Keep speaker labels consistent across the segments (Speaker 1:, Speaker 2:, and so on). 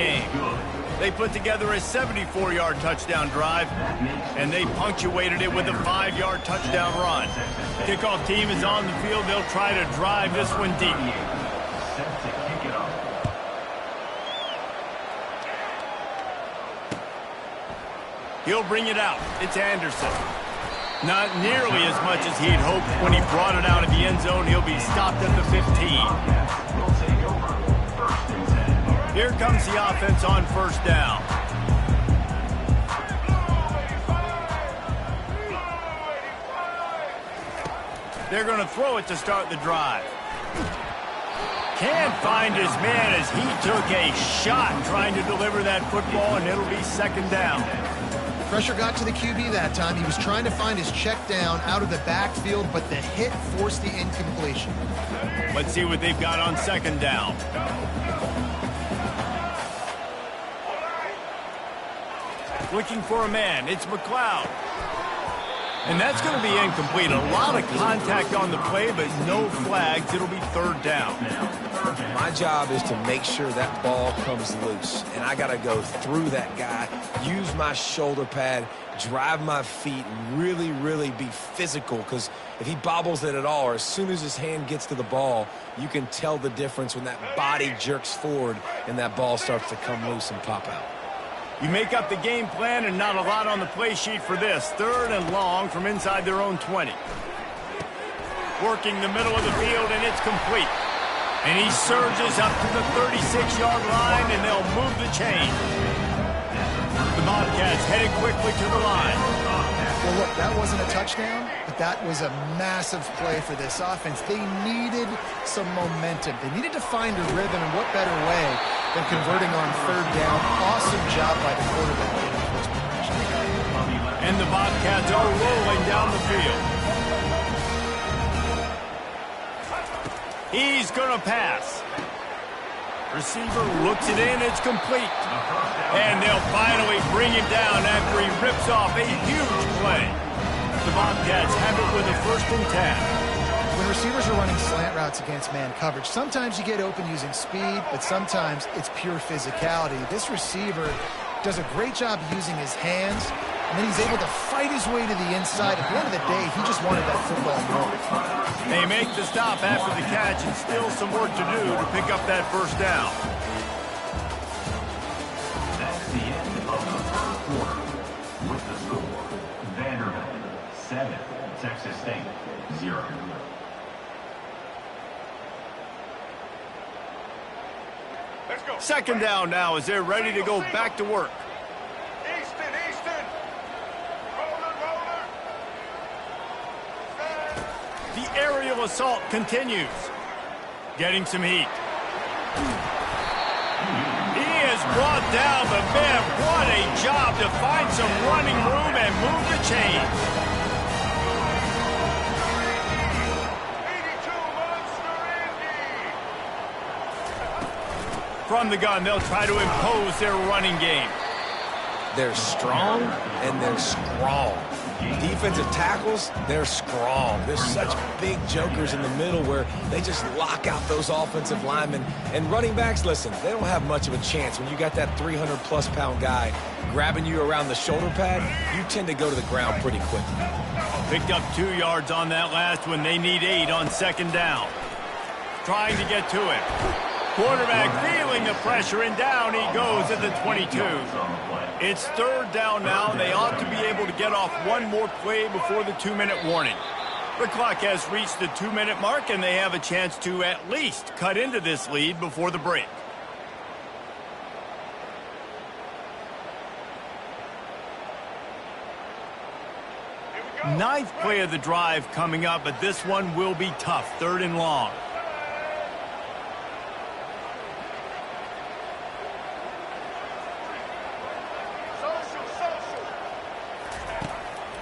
Speaker 1: game. They put together a 74-yard touchdown drive, and they punctuated it with a 5-yard touchdown run. Kickoff team is on the field. They'll try to drive this one deep. He'll bring it out. It's Anderson. Not nearly as much as he'd hoped when he brought it out of the end zone. He'll be stopped at the 15. Here comes the offense on first down. They're going to throw it to start the drive. Can't find his man as he took a shot trying to deliver that football, and it'll be second down.
Speaker 2: Pressure got to the QB that time. He was trying to find his check down out of the backfield, but the hit forced the incompletion.
Speaker 1: Let's see what they've got on second down. Looking for a man. It's McLeod. And that's going to be incomplete. A lot of contact on the play, but no flags. It'll be third down.
Speaker 3: My job is to make sure that ball comes loose. And I got to go through that guy, use my shoulder pad, drive my feet, and really, really be physical. Because if he bobbles it at all, or as soon as his hand gets to the ball, you can tell the difference when that body jerks forward and that ball starts to come loose and pop out.
Speaker 1: You make up the game plan and not a lot on the play sheet for this. Third and long from inside their own 20. Working the middle of the field, and it's complete. And he surges up to the 36-yard line, and they'll move the chain. The Bobcats headed quickly to the line.
Speaker 2: Well, look, that wasn't a touchdown, but that was a massive play for this offense. They needed some momentum. They needed to find a rhythm, and what better way than converting on third down. Awesome job by the quarterback.
Speaker 1: And the Bobcats are rolling down the field. He's going to pass. Receiver looks it in. It's complete. And they'll finally bring him down after he rips off a huge play. The Bobcats have it with a 1st and 10.
Speaker 2: When receivers are running slant routes against man coverage, sometimes you get open using speed, but sometimes it's pure physicality. This receiver does a great job using his hands, and then he's able to fight his way to the inside. At the end of the day, he just wanted that football more.
Speaker 1: They make the stop after the catch, and still some work to do to pick up that first down.
Speaker 4: That's the end of the third quarter. With the score, Vanderbilt 7, Texas State 0.
Speaker 1: Second down now as they're ready to go back to work.
Speaker 5: Easton. Roller.
Speaker 1: The aerial assault continues. Getting some heat. He is brought down, but man, what a job to find some running room and move the chains. From the gun, they'll try to impose their running game.
Speaker 3: They're strong and they're strong. Defensive tackles, they're strong. There's such big jokers in the middle where they just lock out those offensive linemen. And running backs, listen, they don't have much of a chance. When you got that 300-plus pound guy grabbing you around the shoulder pad, you tend to go to the ground pretty quickly.
Speaker 1: Picked up 2 yards on that last one. They need 8 on second down. Trying to get to it. Quarterback feeling the pressure, and down he goes at the 22. It's third down now. They ought to be able to get off one more play before the 2-minute warning. The clock has reached the 2-minute mark, and they have a chance to at least cut into this lead before the break. Ninth play of the drive coming up, but this one will be tough. Third and long.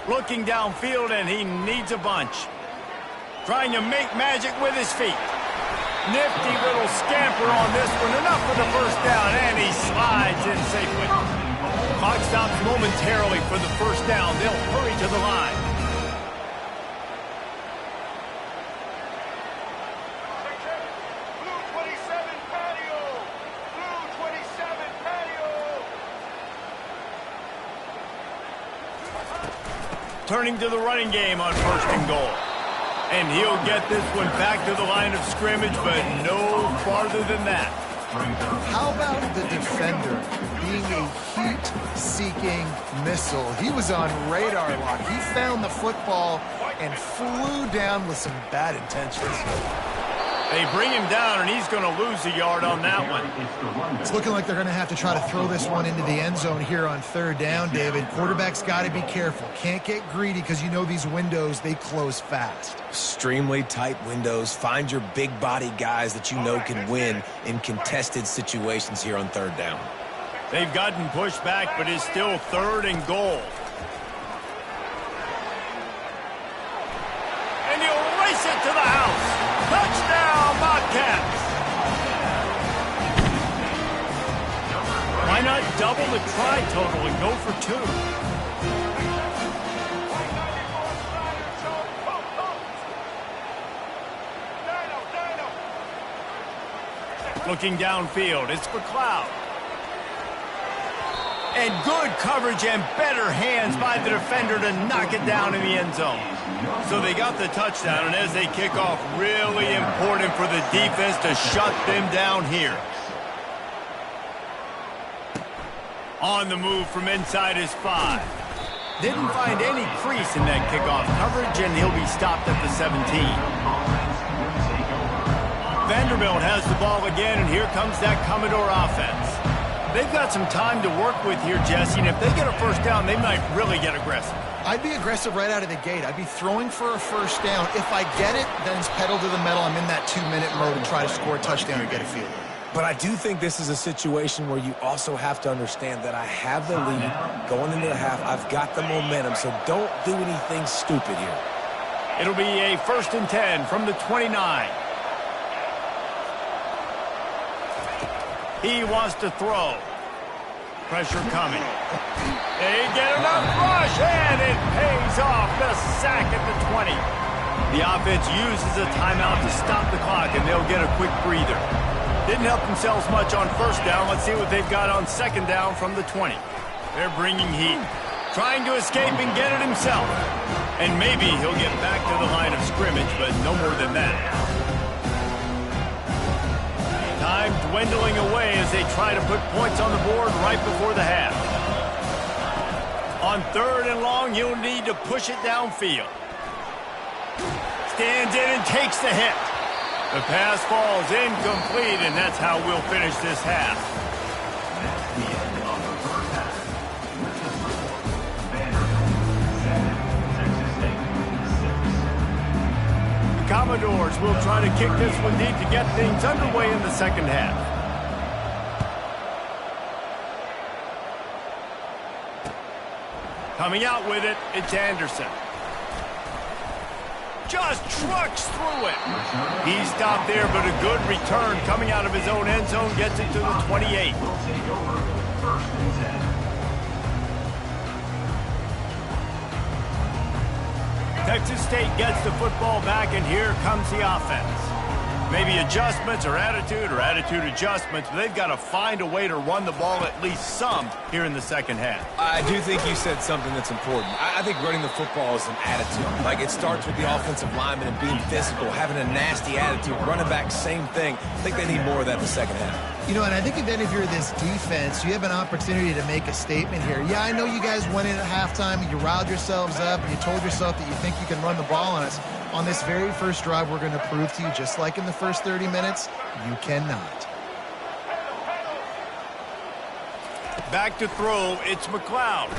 Speaker 1: Looking downfield, and he needs a bunch. Trying to make magic with his feet. Nifty little scamper on this one. Enough for the first down, and he slides in safely. Clock stops momentarily for the first down. They'll hurry to the line.
Speaker 5: Blue 27 patio. Blue 27 patio.
Speaker 1: turning to the running game on 1st and goal. And he'll get this one back to the line of scrimmage, but no farther than that.
Speaker 2: How about the defender being a heat-seeking missile? He was on radar lock. He found the football and flew down with some bad intentions.
Speaker 1: They bring him down, and he's going to lose a yard on that one.
Speaker 2: It's looking like they're going to have to try to throw this one into the end zone here on 3rd down, David. Quarterback's got to be careful. Can't get greedy because you know these windows, they close fast.
Speaker 3: Extremely tight windows. Find your big body guys that you know can win in contested situations here on 3rd down.
Speaker 1: They've gotten pushed back, but it's still 3rd and goal. And he'll race it to the house. Touchdown, Bobcats! Why not double the try total and go for 2. Looking downfield, it's McLeod. And good coverage and better hands by the defender to knock it down in the end zone. So they got the touchdown, and as they kick off, really important for the defense to shut them down here. On the move from inside his 5. Didn't find any crease in that kickoff coverage, and he'll be stopped at the 17. Vanderbilt has the ball again, and here comes that Commodore offense. They've got some time to work with here, Jesse, and if they get a 1st down, they might really get aggressive.
Speaker 2: I'd be aggressive right out of the gate. I'd be throwing for a 1st down. If I get it, then it's pedal to the metal. I'm in that 2-minute mode and try to score a touchdown or get a field goal.
Speaker 3: But I do think this is a situation where you also have to understand that I have the lead going into the half. I've got the momentum, so don't do anything stupid here.
Speaker 1: It'll be a 1st and 10 from the 29. He wants to throw. Pressure coming. They get enough rush, and it pays off. The sack at the 20. The offense uses a timeout to stop the clock, and they'll get a quick breather. Didn't help themselves much on 1st down. Let's see what they've got on 2nd down from the 20. They're bringing heat. Trying to escape and get it himself. And maybe he'll get back to the line of scrimmage, but no more than that. Time dwindling away as they try to put points on the board right before the half. On 3rd and long, he'll need to push it downfield. Stands in and takes the hit. The pass falls incomplete, and that's how we'll finish this half.
Speaker 4: That's the end of the 1st half. With the score, Vanderbilt 7, Texas State 6.
Speaker 1: The Commodores will try to kick this one deep to get things underway in the 2nd half. Coming out with it, it's Anderson. Just trucks through it. He stopped there, but a good return coming out of his own end zone gets it to the 28.
Speaker 4: Will take over 1st and 10.
Speaker 1: Texas State gets the football back, and here comes the offense. Maybe adjustments or attitude adjustments, but they've got to find a way to run the ball at least some here in the 2nd half.
Speaker 3: I do think you said something that's important. I think running the football is an attitude. Like, it starts with the offensive lineman and being physical, having a nasty attitude. Running back, same thing. I think they need more of that in the 2nd half.
Speaker 2: You know, and I think then if you're this defense, you have an opportunity to make a statement here. Yeah, I know you guys went in at halftime and you riled yourselves up and you told yourself that you think you can run the ball on us. On this very first drive, we're going to prove to you, just like in the first 30 minutes, you cannot.
Speaker 1: Back to throw, it's McLeod.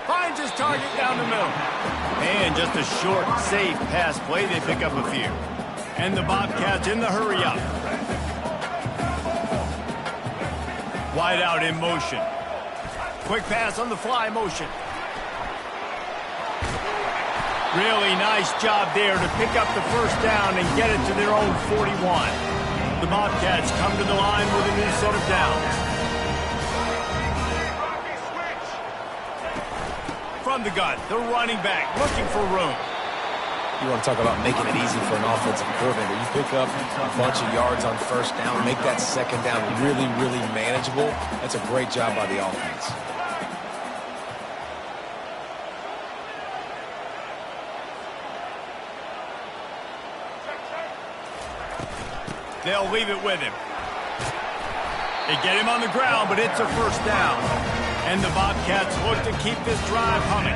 Speaker 1: Finds his target down the middle. And just a short, safe pass play, they pick up a few. And the Bobcats in the hurry up. Wide out in motion. Quick pass on the fly motion. Really nice job there to pick up the 1st down and get it to their own 41. The Bobcats come to the line with a new set of downs. From the gun, the running back looking for room.
Speaker 3: You want to talk about making it easy for an offensive coordinator. You pick up a bunch of yards on 1st down, make that 2nd down really, really manageable. That's a great job by the offense.
Speaker 1: They'll leave it with him. They get him on the ground, but it's a first down. And the Bobcats look to keep this drive humming.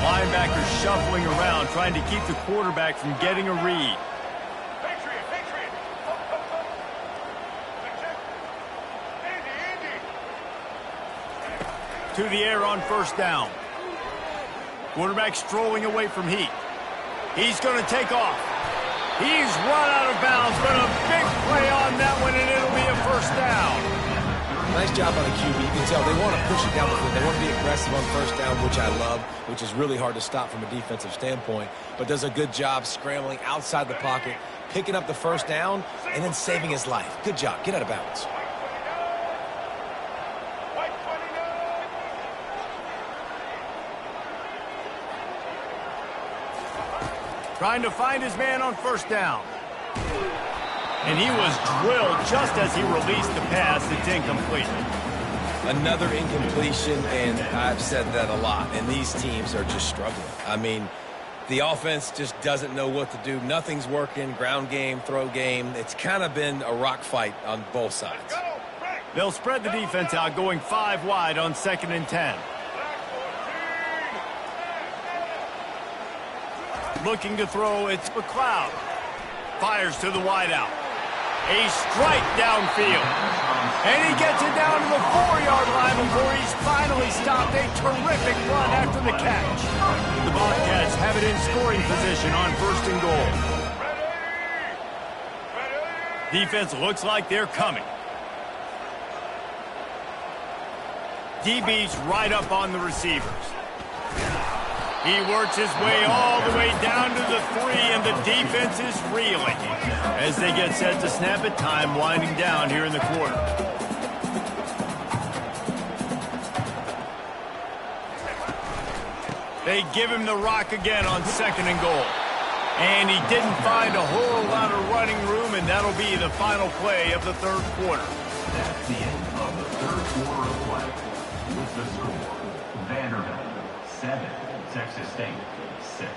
Speaker 1: Linebackers shuffling around, trying to keep the quarterback from getting a read.
Speaker 5: Patriot, Patriot. Andy.
Speaker 1: To the air on first down. Quarterback strolling away from heat. He's going to take off. He's run out of bounds, but a big play on that one, and it'll be a first down.
Speaker 3: Nice job by the QB. You can tell they want to push it down the field. They want to be aggressive on first down, which I love, which is really hard to stop from a defensive standpoint, but does a good job scrambling outside the pocket, picking up the first down, and then saving his life. Good job. Get out of bounds.
Speaker 5: White 29.
Speaker 1: Trying to find his man on first down. And he was drilled just as he released the pass. It's incomplete.
Speaker 3: Another incompletion, and I've said that a lot, and these teams are just struggling. I mean, the offense just doesn't know what to do. Nothing's working, ground game, throw game. It's kind of been a rock fight on both sides.
Speaker 5: Go, Frank.
Speaker 1: They'll spread the defense out, going 5 wide on 2nd and 10. Looking to throw, it's McLeod. Fires to the wideout. A strike downfield. And he gets it down to the 4-yard line before he's finally stopped. A terrific run after the catch. The Bobcats have it in scoring position on 1st and goal. Defense looks like they're coming. DB's right up on the receivers. He works his way all the way down to the 3, and the defense is reeling as they get set to snap it. Time winding down here in the quarter. They give him the rock again on 2nd and goal. And he didn't find a whole lot of running room, and that'll be the final play of the 3rd quarter.
Speaker 4: That's the end of the 3rd quarter of play. With the score, Vanderbilt 7, Texas State 6.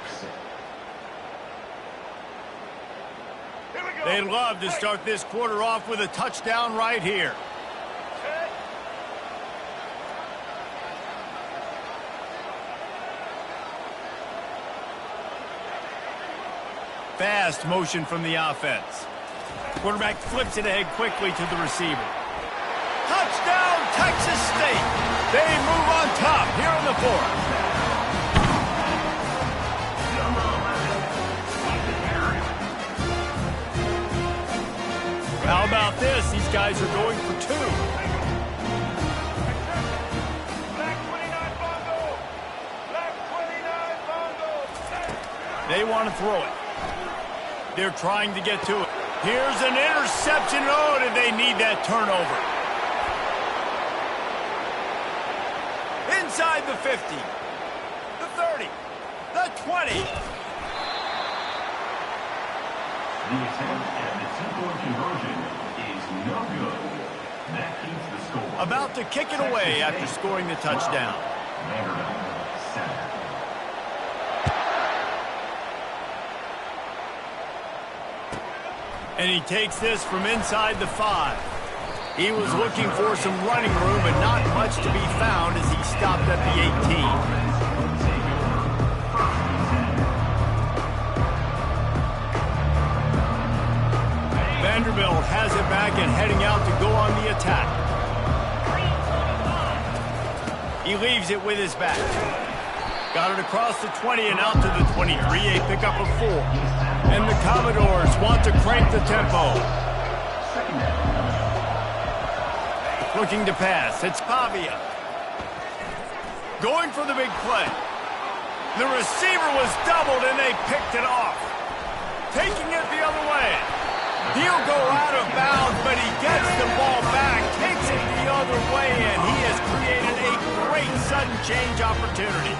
Speaker 5: Here we go.
Speaker 1: They'd love to start this quarter off with a touchdown right here.
Speaker 5: Set.
Speaker 1: Fast motion from the offense. Quarterback flips it ahead quickly to the receiver. Touchdown, Texas State. They move on top here in the 4th. How about this? These guys are going for 2.
Speaker 5: Black 29 Bongo. Black 29 Bongo.
Speaker 1: They want to throw it. They're trying to get to it. Here's an interception. Oh, did they need that turnover? Inside the 50. The 30. The 20.
Speaker 4: The attempt at the 2-point conversion is no good. That keeps the score.
Speaker 1: About to kick it away after scoring the touchdown.
Speaker 4: Vanderbilt 7.
Speaker 1: And he takes this from inside the 5. He was looking for some running room, but not much to be found as he stopped at the 18. Vanderbilt has it back and heading out to go on the attack. He leaves it with his back. Got it across the 20 and out to the 23, a pickup of 4. And the Commodores want to crank the tempo. Looking to pass, it's Pavia. Going for the big play. The receiver was doubled and they picked it off. Taking it the other way. He'll go out of bounds, but he gets the ball back, takes it the other way, and he has created a great sudden change opportunity.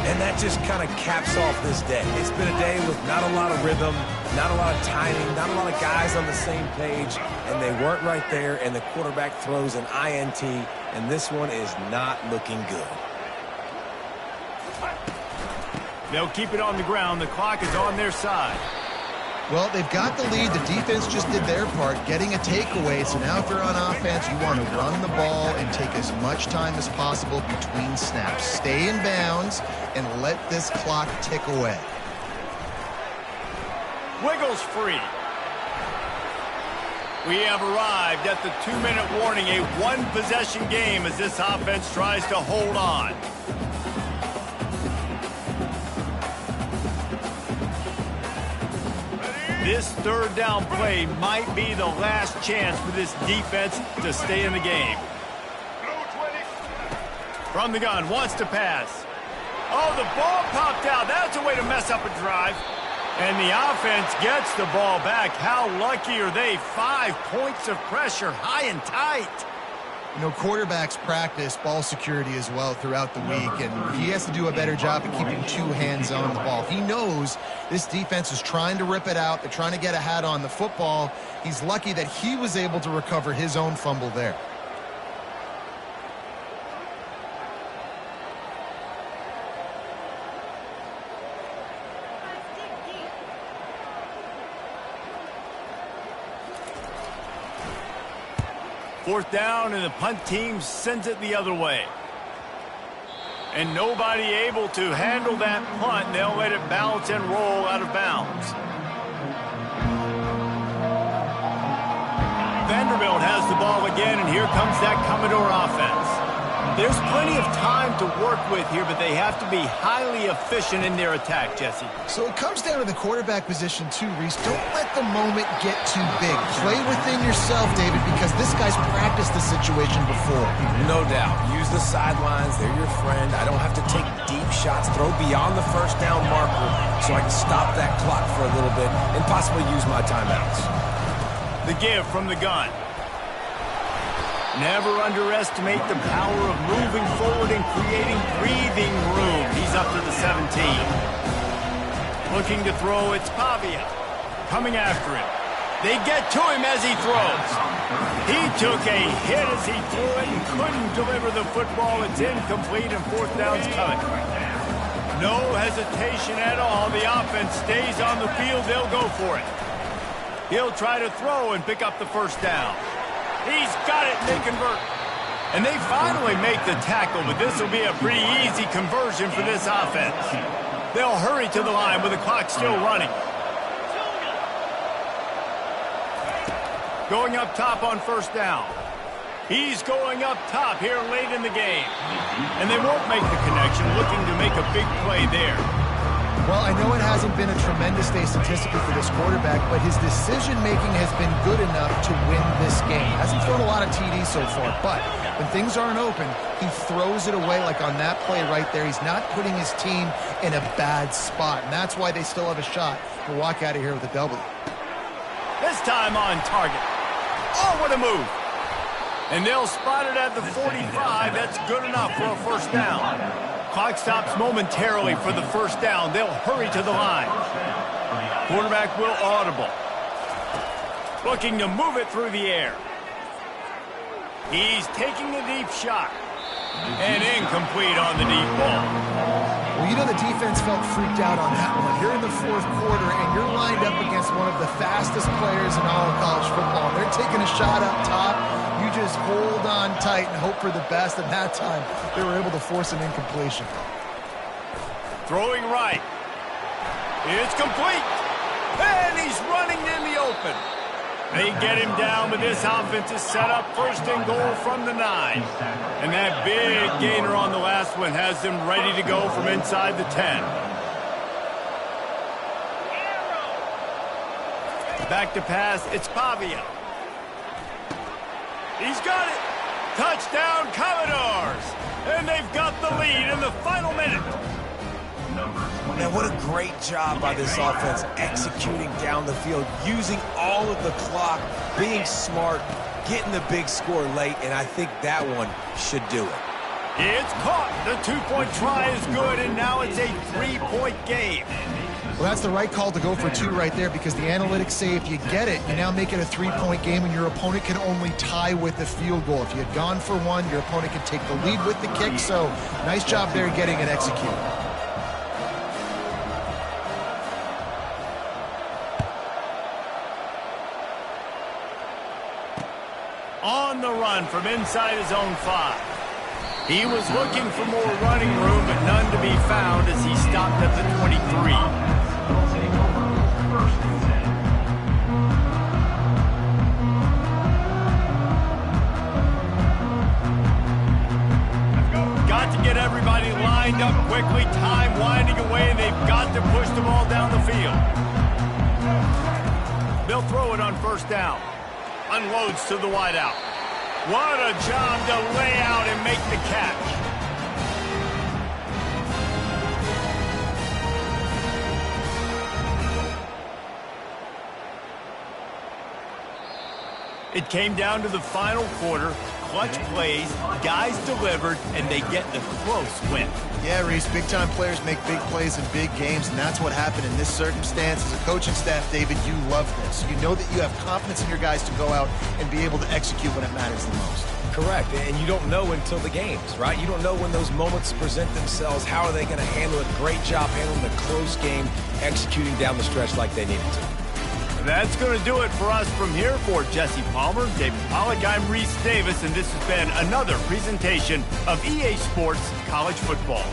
Speaker 3: And that just kind of caps off this day. It's been a day with not a lot of rhythm, not a lot of timing, not a lot of guys on the same page, and they weren't right there, and the quarterback throws an INT, and this one is not looking good.
Speaker 1: They'll keep it on the ground. The clock is on their side.
Speaker 2: Well, they've got the lead. The defense just did their part, getting a takeaway. So now if you're on offense, you want to run the ball and take as much time as possible between snaps. Stay in bounds and let this clock tick away.
Speaker 1: Wiggles free. We have arrived at the 2-minute warning, a one-possession game as this offense tries to hold on. This third down play might be the last chance for this defense to stay in the game. From the gun, wants to pass. Oh, the ball popped out. That's a way to mess up a drive. And the offense gets the ball back. How lucky are they? 5 points of pressure, high and tight.
Speaker 2: You know, quarterbacks practice ball security as well throughout the week, and he has to do a better job of keeping two hands on the ball. He knows this defense is trying to rip it out. They're trying to get a hat on the football. He's lucky that he was able to recover his own fumble there.
Speaker 1: Fourth down, and the punt team sends it the other way. And nobody able to handle that punt. They'll let it bounce and roll out of bounds. Vanderbilt has the ball again, and here comes that Commodore offense. There's plenty of time to work with here, but they have to be highly efficient in their attack, Jesse.
Speaker 2: So it comes down to the quarterback position too, Reese. Don't let the moment get too big. Play within yourself, David, because this guy's practiced the situation before.
Speaker 3: No doubt. Use the sidelines. They're your friend. I don't have to take deep shots. Throw beyond the first down marker so I can stop that clock for a little bit and possibly use my timeouts.
Speaker 1: The give from the gun. Never underestimate the power of moving forward and creating breathing room. He's up to the 17. Looking to throw, it's Pavia. Coming after him. They get to him as he throws. He took a hit as he threw it and couldn't deliver the football. It's incomplete and fourth down's coming. No hesitation at all. The offense stays on the field. They'll go for it. He'll try to throw and pick up the first down. He's got it, and they convert. And they finally make the tackle, but this will be a pretty easy conversion for this offense. They'll hurry to the line with the clock still running. Going up top on first down. He's going up top here late in the game. And they won't make the connection, looking to make a big play there.
Speaker 2: Well, I know it hasn't been a tremendous day statistically for this quarterback, but his decision-making has been good enough to win this game. Hasn't thrown a lot of TDs so far, but when things aren't open, he throws it away like on that play right there. He's not putting his team in a bad spot, and that's why they still have a shot to walk out of here with a W.
Speaker 1: This time on target. Oh, what a move. And they'll spot it at the 45. That's good enough for a first down. Clock stops momentarily for the first down. They'll hurry to the line. Quarterback will audible. Looking to move it through the air. He's taking a deep shot. And incomplete on the deep ball.
Speaker 2: Well, you know the defense felt freaked out on that one. You're in the fourth quarter, and you're lined up against one of the fastest players in all of college football. They're taking a shot up top. You just hold on tight and hope for the best, and that time they were able to force an incompletion.
Speaker 1: Throwing right. It's complete. And he's running in the open. They get him down, but this offense is set up first and goal from the 9. And that big gainer on the last one has them ready to go from inside the 10. Back to pass, it's Pavia. He's got it. Touchdown, Commodores. And they've got the lead in the final minute.
Speaker 3: Man, what a great job by this offense executing down the field, using all of the clock, being smart, getting the big score late, and I think that one should do it.
Speaker 1: It's caught. The two-point try is good, and now it's a three-point game.
Speaker 2: Well, that's the right call to go for two right there, because the analytics say if you get it, you now make it a three-point game, and your opponent can only tie with the field goal. If you had gone for one, your opponent could take the lead with the kick, so nice job there getting it executed.
Speaker 1: On the run from inside his own 5. He was looking for more running room, but none to be found as he stopped at the 23.
Speaker 4: Will take over. First and 10.
Speaker 1: Got to get everybody lined up quickly. Time winding away, and they've got to push the ball down the field. They'll throw it on first down. Unloads to the wideout. What a job to lay out and make the catch. It came down to the final quarter. Clutch plays, guys delivered, and they get the close win.
Speaker 2: Yeah, Reese, big-time players make big plays in big games, and that's what happened in this circumstance. As a coaching staff, David, you love this. You know that you have confidence in your guys to go out and be able to execute when it matters the most.
Speaker 3: Correct, and you don't know until the games, right? You don't know when those moments present themselves. How are they going to handle it? Great job handling the close game, executing down the stretch like they needed to.
Speaker 1: That's going to do it for us from here. For Jesse Palmer, David Pollack, I'm Reese Davis, and this has been another presentation of EA Sports College Football.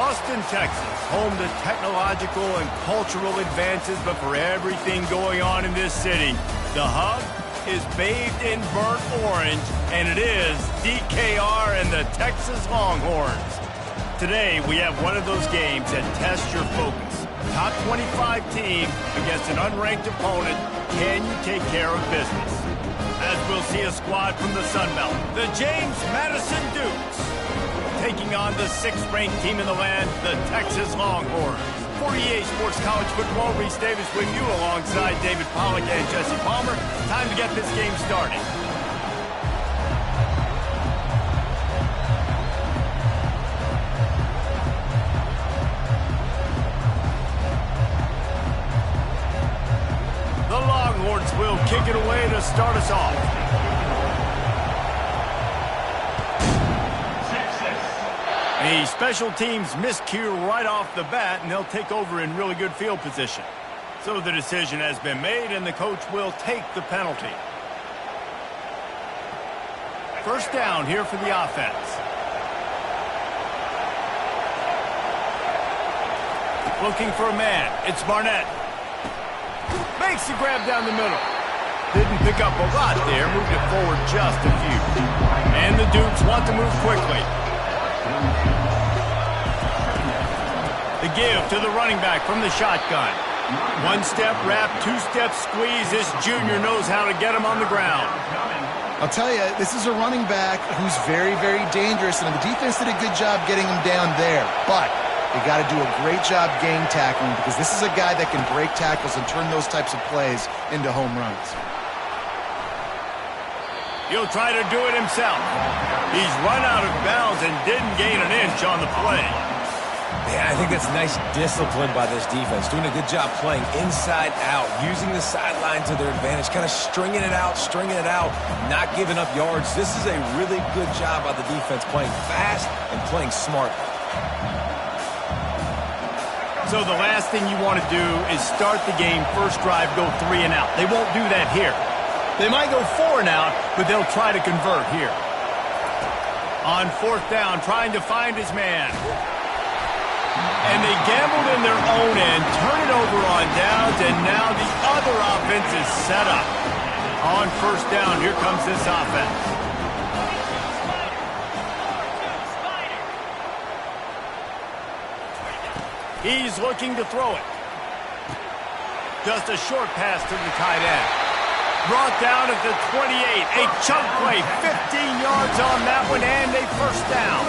Speaker 1: Austin, Texas, home to technological and cultural advances, but for everything going on in this city, the hub is bathed in burnt orange, and it is DKR and the Texas Longhorns. Today, we have one of those games that tests your focus. Top 25 team against an unranked opponent. Can you take care of business? As we'll see a squad from the Sun Belt, the James Madison Dukes, taking on the 6th-ranked team in the land, the Texas Longhorns. For EA Sports College Football, Reese Davis with you alongside David Pollack and Jesse Palmer. Time to get this game started. The Longhorns will kick it away to start us off. A special teams miscue right off the bat, and they'll take over in really good field position. So the decision has been made, and the coach will take the penalty. First down here for the offense. Looking for a man. It's Barnett. Makes the grab down the middle. Didn't pick up a lot there. Moved it forward just a few. And the Dukes want to move quickly. The give to the running back from the shotgun. One-step wrap, two-step squeeze. This junior knows how to get him on the ground.
Speaker 2: I'll tell you, this is a running back who's very, very dangerous, and the defense did a good job getting him down there. But you got to do a great job gang tackling, because this is a guy that can break tackles and turn those types of plays into home runs.
Speaker 1: He'll try to do it himself. He's run out of bounds and didn't gain an inch on the play.
Speaker 3: Yeah, I think that's nice discipline by this defense. Doing a good job playing inside out, using the sideline to their advantage, kind of stringing it out, not giving up yards. This is a really good job by the defense, playing fast and playing smart.
Speaker 1: So the last thing you want to do is start the game, first drive, go 3 and out. They won't do that here. They might go 4 and out, but they'll try to convert here. On 4th down, trying to find his man. And they gambled in their own end, turn it over on downs, and now the other offense is set up. On 1st down, here comes this offense. He's looking to throw it. Just a short pass to the tight end. Brought down at the 28. A chunk play, 15 yards on that one, and a 1st down.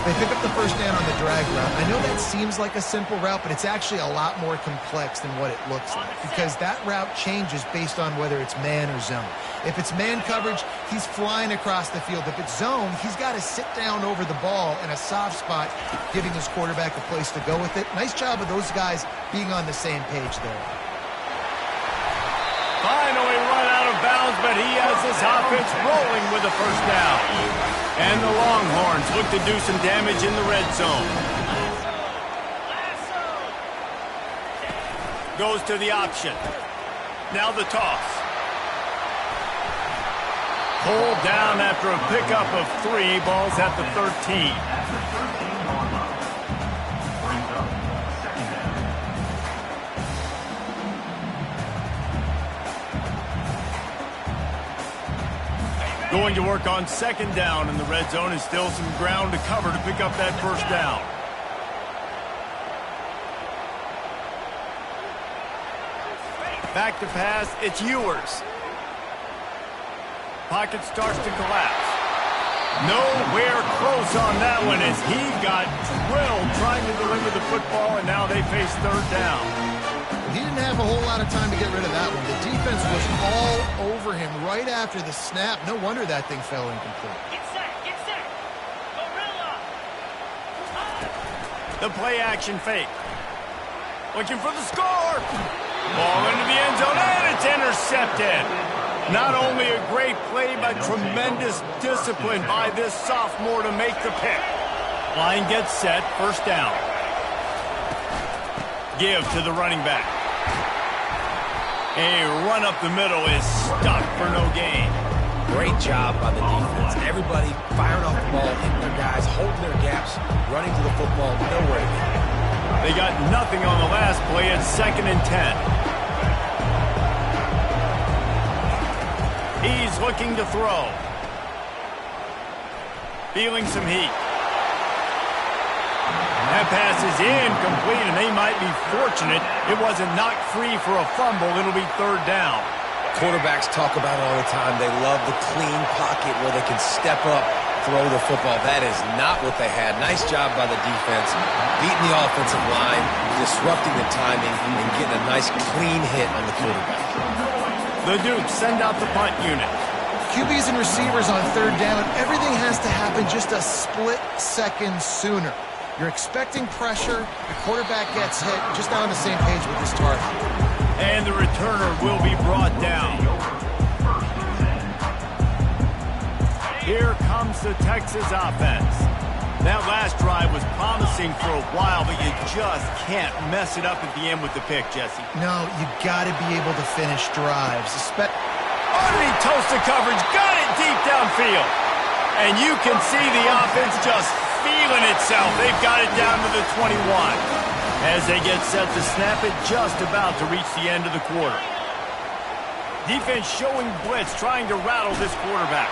Speaker 2: They pick up the 1st down on the drag route. I know that seems like a simple route, but it's actually a lot more complex than what it looks like, because that route changes based on whether it's man or zone. If it's man coverage, he's flying across the field. If it's zone, he's got to sit down over the ball in a soft spot, giving his quarterback a place to go with it. Nice job of those guys being on the same page there.
Speaker 1: Finally run out of bounds, but he has this offense rolling with a 1st down. And the Longhorns look to do some damage in the red zone. Goes to the option. Now the toss. Pulled down after a pickup of 3. Ball's at the 13. Going to work on 2nd down in the red zone, and still some ground to cover to pick up that 1st down. Back to pass, it's Ewers. Pocket starts to collapse. Nowhere close on that one as he got drilled trying to deliver the football, and now they face 3rd down.
Speaker 2: He didn't have a whole lot of time to get rid of that one. The defense was all over him right after the snap. No wonder that thing fell incomplete.
Speaker 5: Get set, get set. Gorilla.
Speaker 1: The play action fake. Looking for the score. Ball into the end zone, and it's intercepted. Not only a great play, but tremendous discipline by this sophomore to make the pick. Line gets set, 1st down. Give to the running back. A run up the middle is stuck for no gain.
Speaker 3: Great job by the defense. Everybody firing off the ball, hitting their guys, holding their gaps, running to the football, nowhere to go.
Speaker 1: They got nothing on the last play at 2nd and 10. He's looking to throw. Feeling some heat. That pass is incomplete, and they might be fortunate it wasn't knocked free for a fumble. It'll be 3rd down.
Speaker 3: Quarterbacks talk about it all the time. They love the clean pocket where they can step up, throw the football. That is not what they had. Nice job by the defense, beating the offensive line, disrupting the timing, and getting a nice clean hit on the quarterback.
Speaker 1: The Dukes send out the punt unit.
Speaker 2: QBs and receivers on 3rd down, everything has to happen just a split second sooner. You're expecting pressure, the quarterback gets hit, just not on the same page with his target.
Speaker 1: And the returner will be brought down. Here comes the Texas offense. That last drive was promising for a while, but you just can't mess it up at the end with the pick, Jesse.
Speaker 2: No, you got to be able to finish drives.
Speaker 1: Underneath toasted coverage, got it deep downfield. And you can see the offense just feeling itself. They've got it down to the 21. As they get set to snap it, just about to reach the end of the quarter. Defense showing blitz, trying to rattle this quarterback.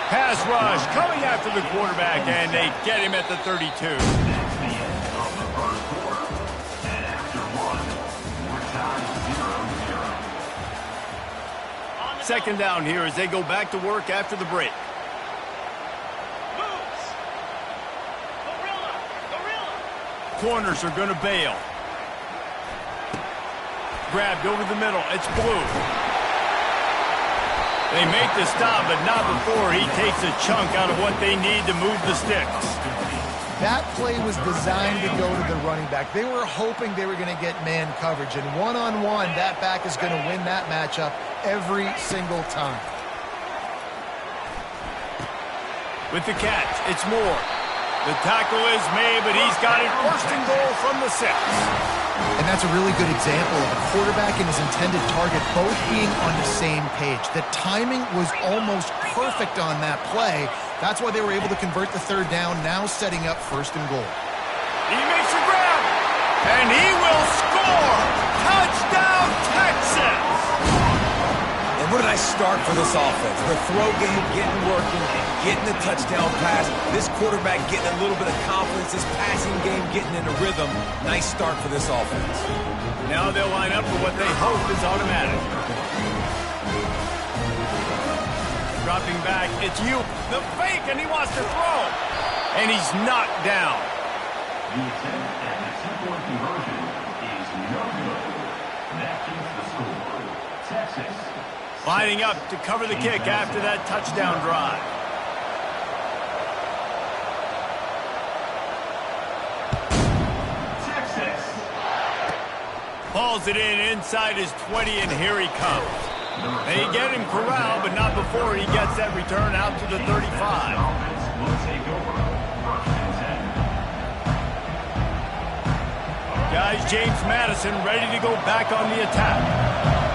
Speaker 1: Pass rush coming after the quarterback, and they get him at the 32.
Speaker 4: That's the end of the first quarter. And after one, we're tied 0-0.
Speaker 1: 2nd down here as they go back to work after the break. Corners are going to bail. Grabbed over the middle. It's Blue. They make the stop, but not before he takes a chunk out of what they need to move the sticks.
Speaker 2: That play was designed to go to the running back. They were hoping they were going to get man coverage, and one-on-one, that back is going to win that matchup every single time.
Speaker 1: With the catch, it's Moore. The tackle is made, but he's got it 1st and goal from the 6.
Speaker 2: And that's a really good example of a quarterback and his intended target both being on the same page. The timing was almost perfect on that play. That's why they were able to convert the 3rd down, now setting up 1st and goal.
Speaker 1: He makes a grab, and he will score! Touchdown, Texas!
Speaker 3: And what a nice start for this offense. The throw game getting working, getting the touchdown pass. This quarterback getting a little bit of confidence. This passing game getting in a rhythm. Nice start for this offense.
Speaker 1: Now they'll line up for what they hope is automatic. Dropping back, it's you. The fake, and he wants to throw. And he's knocked down.
Speaker 4: The attempt at the 2-point conversion is no good. That keeps the score. Texas.
Speaker 1: Lining up to cover the kick after that touchdown drive.
Speaker 4: Texas.
Speaker 1: Hauls it in inside his 20, and here he comes. They get him corralled, but not before he gets that return out to the 35.
Speaker 4: Offense will take over. 1st and 10.
Speaker 1: Guys, James Madison ready to go back on the attack.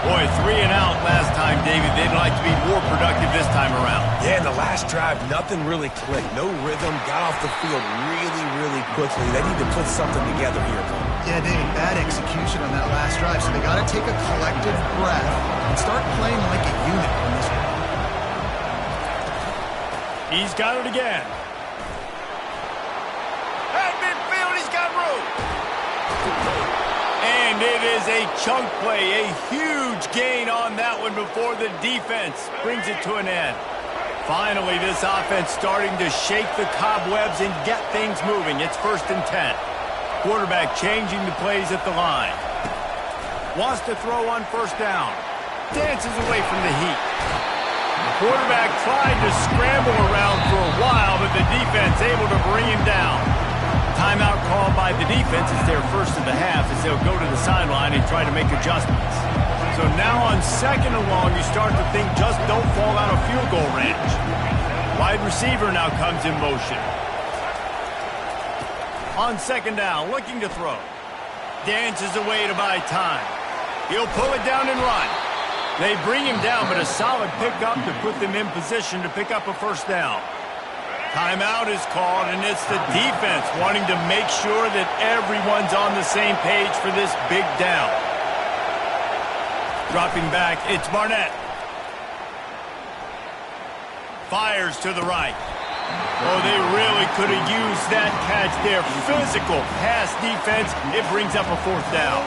Speaker 1: Boy, 3 and out last time, David. They'd like to be more productive this time around.
Speaker 3: Yeah, in the last drive, nothing really clicked. No rhythm, got off the field really quickly. They need to put something together here, Cole.
Speaker 2: Yeah, David, bad execution on that last drive, so they got to take a collective breath and start playing like a unit on this one.
Speaker 1: He's got it again. At midfield, he's got room. And it is a chunk play, a huge gain on that one before the defense brings it to an end. Finally, this offense starting to shake the cobwebs and get things moving. It's 1st and 10. Quarterback changing the plays at the line. Wants to throw on 1st down. Dances away from the heat. The quarterback tried to scramble around for a while, but the defense able to bring him down. Timeout called by the defense is their 1st of the half as they'll go to the sideline and try to make adjustments. So now on 2nd and long, you start to think just don't fall out of field goal range. Wide receiver now comes in motion. On 2nd down, looking to throw. Dances away to buy time. He'll pull it down and run. They bring him down, but a solid pickup to put them in position to pick up a first down. Timeout is called, and it's the defense wanting to make sure that everyone's on the same page for this big down. Dropping back, it's Barnett. Fires to the right. Oh, they really could have used that catch there. Physical pass defense. It brings up a fourth down.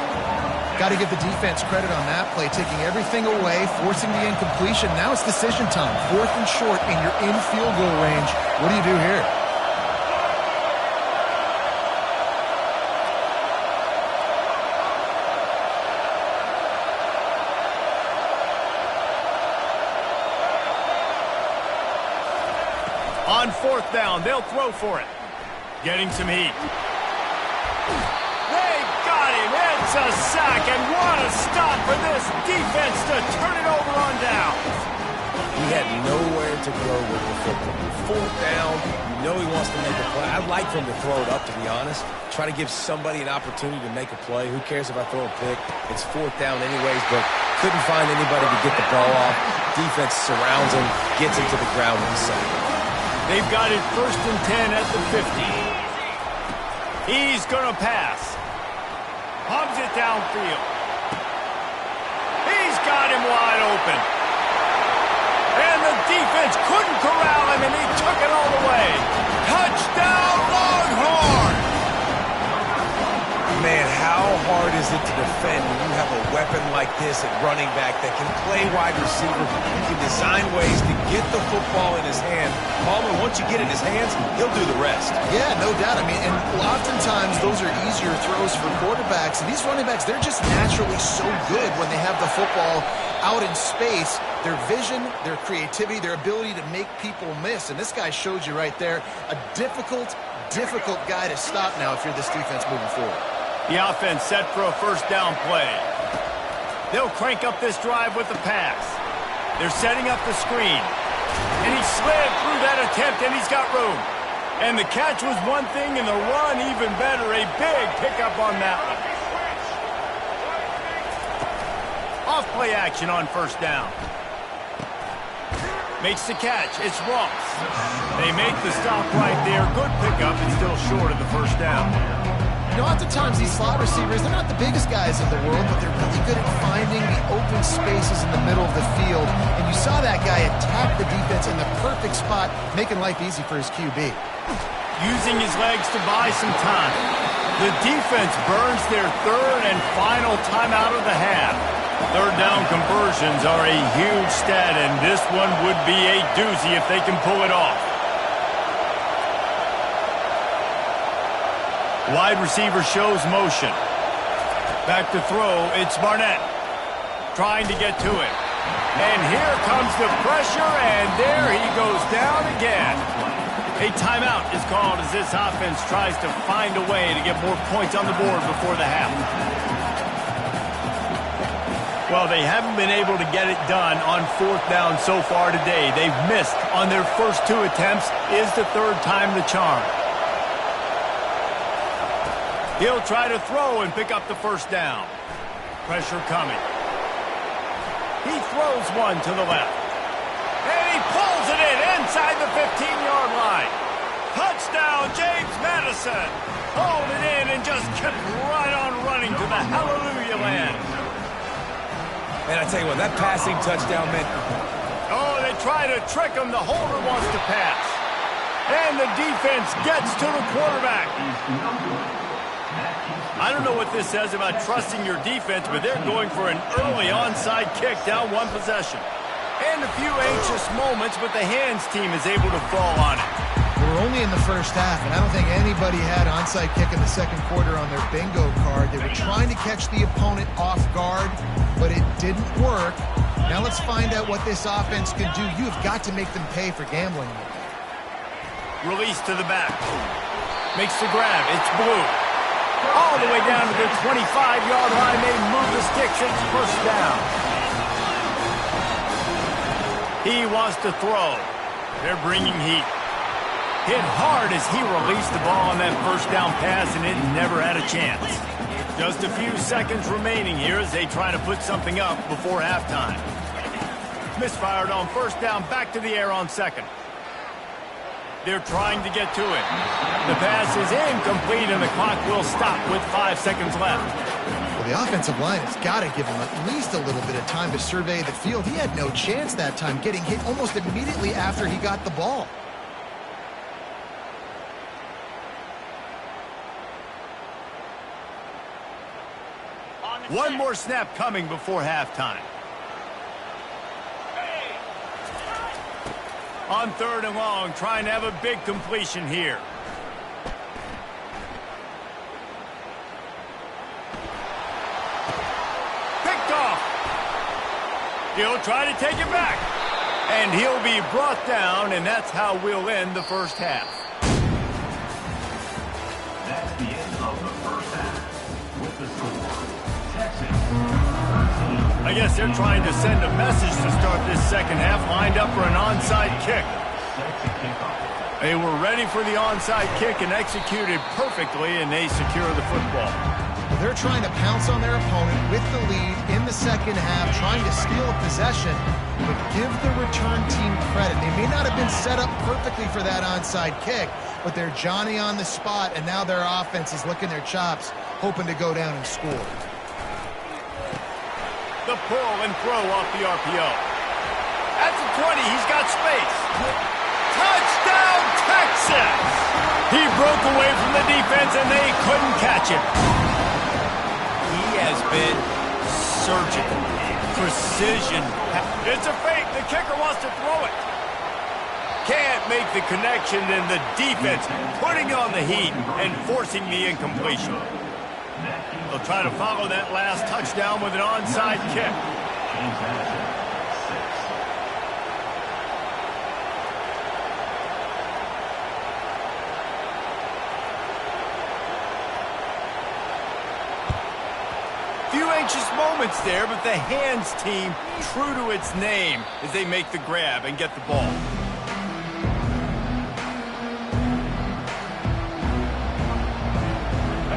Speaker 2: Got to give the defense credit on that play, taking everything away, forcing the incompletion. Now it's decision time. 4th and short, and you're in field goal range. What do you do here?
Speaker 1: On 4th down, they'll throw for it. Getting some heat. They got him. It's a sack, and what a stop for this defense to turn it over on down.
Speaker 3: He had nowhere to go with the football. 4th down, you know he wants to make a play. I'd like for him to throw it up, to be honest. Try to give somebody an opportunity to make a play. Who cares if I throw a pick? It's 4th down anyways, but couldn't find anybody to get the ball off. Defense surrounds him, gets him to the ground with the sack.
Speaker 1: They've got it 1st and 10 at the 50. He's going to pass. Pumps it downfield. He's got him wide open. And the defense couldn't corral him, and he took it all the way. Touchdown, Longhorn!
Speaker 3: Man, how hard is it to defend when you have a weapon like this at running back that can play wide receiver? He can design ways to get the football in his hand. Palmer, once you get it in his hands, he'll do the rest.
Speaker 2: Yeah, no doubt. I mean, and oftentimes those are easier throws for quarterbacks. And these running backs, they're just naturally so good when they have the football out in space. Their vision, their creativity, their ability to make people miss. And this guy showed you right there, a difficult guy to stop now if you're this defense moving forward.
Speaker 1: The offense set for a first down play. They'll crank up this drive with the pass. They're setting up the screen. And he slid through that attempt, and he's got room. And the catch was one thing, and the run even better. A big pickup on that one. Off play action on first down. Makes the catch. It's Ross. They make the stop right there. Good pickup, and still short of the first down.
Speaker 2: You know, oftentimes these slot receivers, they're not the biggest guys in the world, but they're really good at finding the open spaces in the middle of the field. And you saw that guy attack the defense in the perfect spot, making life easy for his QB.
Speaker 1: Using his legs to buy some time. The defense burns their 3rd and final timeout of the half. 3rd down conversions are a huge stat, and this one would be a doozy if they can pull it off. Wide receiver shows motion. Back to throw, it's Barnett. Trying to get to it. And here comes the pressure, and there he goes down again. A timeout is called as this offense tries to find a way to get more points on the board before the half. Well, they haven't been able to get it done on 4th down so far today. They've missed on their first 2 attempts. Is the 3rd time the charm? He'll try to throw and pick up the first down. Pressure coming. He throws one to the left. And he pulls it in inside the 15-yard line. Touchdown, James Madison. Hold it in and just kept right on running to the hallelujah land.
Speaker 3: Man, I tell you what, that passing touchdown meant...
Speaker 1: Oh, they try to trick him. The holder wants to pass. And the defense gets to the quarterback. I don't know what this says about trusting your defense, but they're going for an early onside kick down 1 possession. And a few anxious moments, but the hands team is able to fall on it.
Speaker 2: We're only in the first half, and I don't think anybody had onside kick in the 2nd quarter on their bingo card. They were trying to catch the opponent off guard, but it didn't work. Now let's find out what this offense can do. You've got to make them pay for gambling.
Speaker 1: Release to the back. Makes the grab. It's Blue. All the way down to the 25-yard line. They move the sticks. It's first down. He wants to throw. They're bringing heat. Hit hard as he released the ball on that first down pass, and it never had a chance. Just a few seconds remaining here as they try to put something up before halftime. Misfired on first down, back to the air on second. They're trying to get to it. The pass is incomplete, and the clock will stop with 5 seconds left.
Speaker 2: Well, the offensive line has got to give him at least a little bit of time to survey the field. He had no chance that time, getting hit almost immediately after he got the ball.
Speaker 1: One more snap coming before halftime. On 3rd and long, trying to have a big completion here. Picked off. He'll try to take it back. And he'll be brought down, and that's how we'll end the first half.
Speaker 4: That's the end of the first half. With the score, Texas 13.
Speaker 1: I guess they're trying to send a message to start this second half, lined up for an onside kick. They were ready for the onside kick and executed perfectly, and they secure the football.
Speaker 2: They're trying to pounce on their opponent with the lead in the second half, trying to steal a possession, but give the return team credit. They may not have been set up perfectly for that onside kick, but they're Johnny on the spot, and now their offense is licking their chops, hoping to go down and score.
Speaker 1: The pull and throw off the RPO. At the 20, he's got space. Touchdown, Texas! He broke away from the defense, and they couldn't catch him. He has been surgical. Precision. It's a fake. The kicker wants to throw it. Can't make the connection, and the defense putting on the heat and forcing the incompletion. They'll try to follow that last touchdown with an onside kick. Few anxious moments there, but the hands team true to its name as they make the grab and get the ball.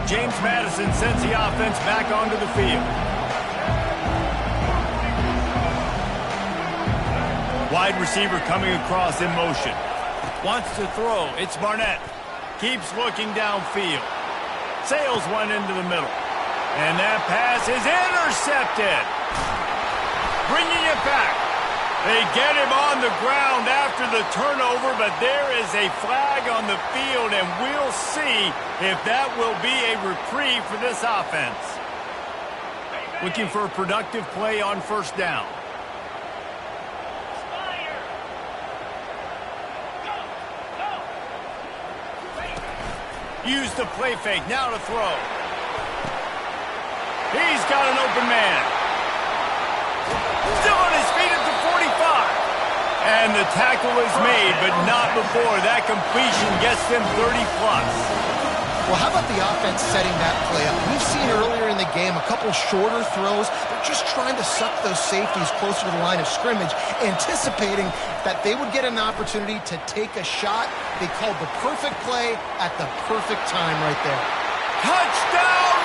Speaker 1: James Madison sends the offense back onto the field. Wide receiver coming across in motion. Wants to throw. It's Barnett. Keeps looking downfield. Sails one into the middle. And that pass is intercepted. Bringing it back. They get him on the ground after the turnover, but there is a flag on the field, and we'll see if that will be a reprieve for this offense. Looking for a productive play on first down. Use the play fake, now to throw. He's got an open man. Still on his feet at the 45. And the tackle is made, but not before that completion gets them 30-plus.
Speaker 2: Well, how about the offense setting that play up? We've seen earlier in the game a couple shorter throws. They're just trying to suck those safeties closer to the line of scrimmage, anticipating that they would get an opportunity to take a shot. They called the perfect play at the perfect time right there.
Speaker 1: Touchdown,